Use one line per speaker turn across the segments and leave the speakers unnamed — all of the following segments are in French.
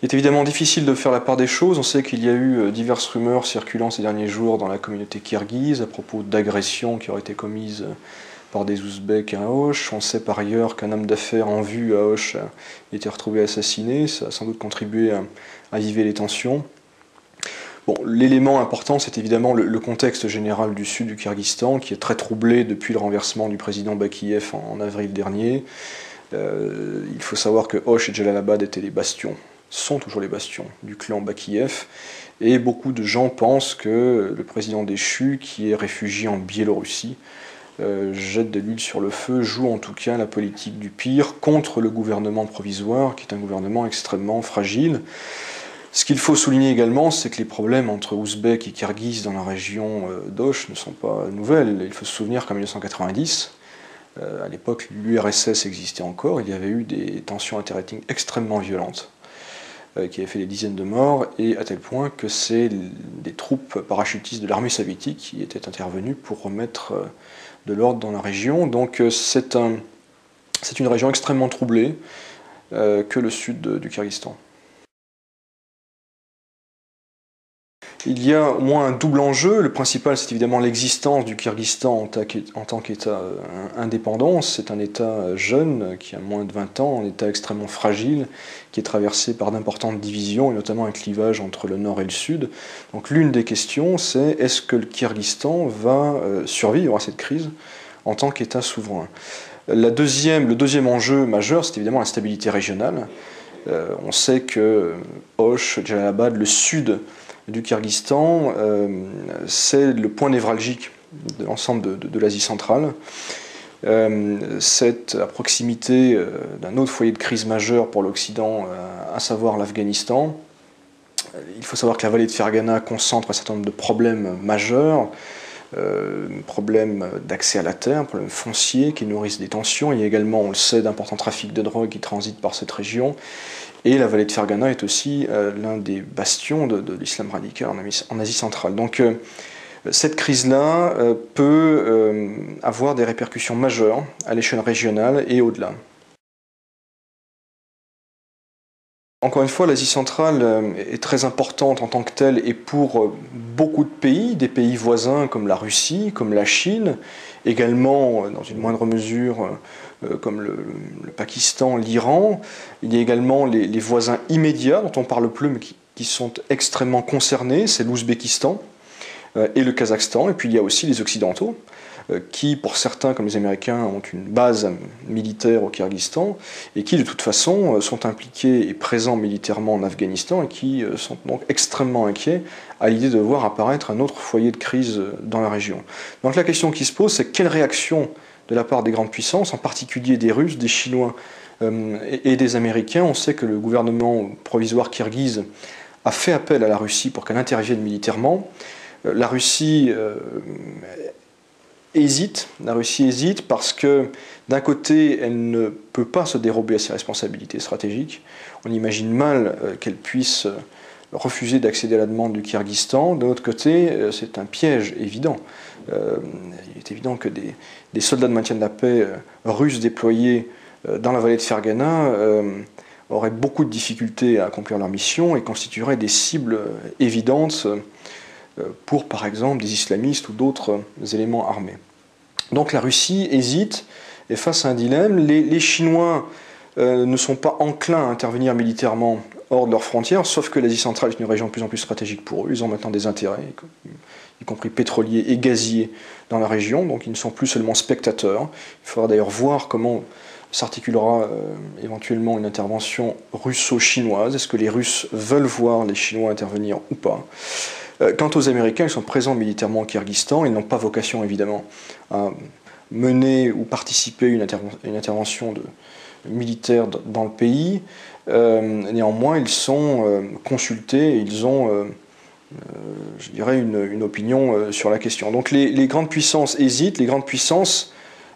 Il est évidemment difficile de faire la part des choses. On sait qu'il y a eu diverses rumeurs circulant ces derniers jours dans la communauté kirghize à propos d'agressions qui auraient été commises par des Ouzbeks à Auch. On sait par ailleurs qu'un homme d'affaires en vue à Auch a été retrouvé assassiné. Ça a sans doute contribué à aviver les tensions. Bon, l'élément important, c'est évidemment le contexte général du sud du Kyrgyzstan, qui est très troublé depuis le renversement du président Bakiyev en avril dernier. Il faut savoir que Auch et Jalalabad étaient les bastions, sont toujours les bastions du clan Bakiyev, et beaucoup de gens pensent que le président déchu, qui est réfugié en Biélorussie, jette de l'huile sur le feu, joue en tout cas la politique du pire contre le gouvernement provisoire, qui est un gouvernement extrêmement fragile. Ce qu'il faut souligner également, c'est que les problèmes entre Ouzbeks et Kirghizes dans la région d'Auch ne sont pas nouvelles. Il faut se souvenir qu'en 1990, à l'époque l'URSS existait encore, il y avait eu des tensions interethniques extrêmement violentes qui avaient fait des dizaines de morts, et à tel point que c'est des troupes parachutistes de l'armée soviétique qui étaient intervenues pour remettre de l'ordre dans la région. Donc c'est une région extrêmement troublée que le sud du Kyrgyzstan. Il y a au moins un double enjeu. Le principal, c'est évidemment l'existence du Kyrgyzstan en tant qu'État indépendant. C'est un État jeune, qui a moins de 20 ans, un État extrêmement fragile, qui est traversé par d'importantes divisions, et notamment un clivage entre le nord et le sud. Donc l'une des questions, c'est est-ce que le Kyrgyzstan va survivre à cette crise en tant qu'État souverain? Le deuxième enjeu majeur, c'est évidemment la stabilité régionale. On sait que Auch, Jalalabad, le sud du Kyrgyzstan, c'est le point névralgique de l'ensemble de l'Asie centrale. C'est à proximité d'un autre foyer de crise majeur pour l'Occident, à savoir l'Afghanistan. Il faut savoir que la vallée de Fergana concentre un certain nombre de problèmes majeurs, problèmes d'accès à la terre, problèmes fonciers qui nourrissent des tensions. Il y a également, on le sait, d'importants trafics de drogue qui transitent par cette région. Et la vallée de Fergana est aussi l'un des bastions de l'islam radical en Asie centrale. Donc cette crise-là peut avoir des répercussions majeures à l'échelle régionale et au-delà. Encore une fois, l'Asie centrale est très importante en tant que telle, et pour beaucoup de pays, des pays voisins comme la Russie, comme la Chine, également dans une moindre mesure comme le Pakistan, l'Iran. Il y a également les voisins immédiats dont on parle peu mais qui sont extrêmement concernés, c'est l'Ouzbékistan et le Kazakhstan. Et puis il y a aussi les Occidentaux, qui, pour certains, comme les Américains, ont une base militaire au Kyrgyzstan, et qui, de toute façon, sont impliqués et présents militairement en Afghanistan, et qui sont donc extrêmement inquiets à l'idée de voir apparaître un autre foyer de crise dans la région. Donc la question qui se pose, c'est quelle réaction de la part des grandes puissances, en particulier des Russes, des Chinois et des Américains. On sait que le gouvernement provisoire kirghize a fait appel à la Russie pour qu'elle intervienne militairement. La Russie hésite parce que d'un côté, elle ne peut pas se dérober à ses responsabilités stratégiques. On imagine mal qu'elle puisse refuser d'accéder à la demande du Kyrgyzstan. De l'autre côté, c'est un piège évident. Il est évident que des soldats de maintien de la paix russes déployés dans la vallée de Fergana auraient beaucoup de difficultés à accomplir leur mission et constitueraient des cibles évidentes pour, par exemple, des islamistes ou d'autres éléments armés. Donc la Russie hésite, et face à un dilemme, les Chinois ne sont pas enclins à intervenir militairement hors de leurs frontières, sauf que l'Asie centrale est une région de plus en plus stratégique pour eux. Ils ont maintenant des intérêts, y compris pétroliers et gaziers, dans la région, donc ils ne sont plus seulement spectateurs. Il faudra d'ailleurs voir comment s'articulera éventuellement une intervention russo-chinoise. Est-ce que les Russes veulent voir les Chinois intervenir ou pas? Quant aux Américains, ils sont présents militairement au Kyrgyzstan. Ils n'ont pas vocation, évidemment, à mener ou participer à une intervention militaire dans le pays. Néanmoins, ils sont consultés et ils ont, je dirais, une opinion sur la question. Donc les grandes puissances hésitent. Les grandes puissances,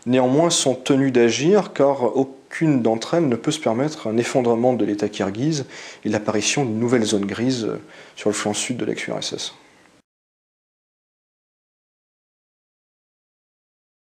néanmoins, sont tenues d'agir, car aucune d'entre elles ne peut se permettre un effondrement de l'État kirghize et l'apparition d'une nouvelle zone grise sur le flanc sud de l'ex-URSS.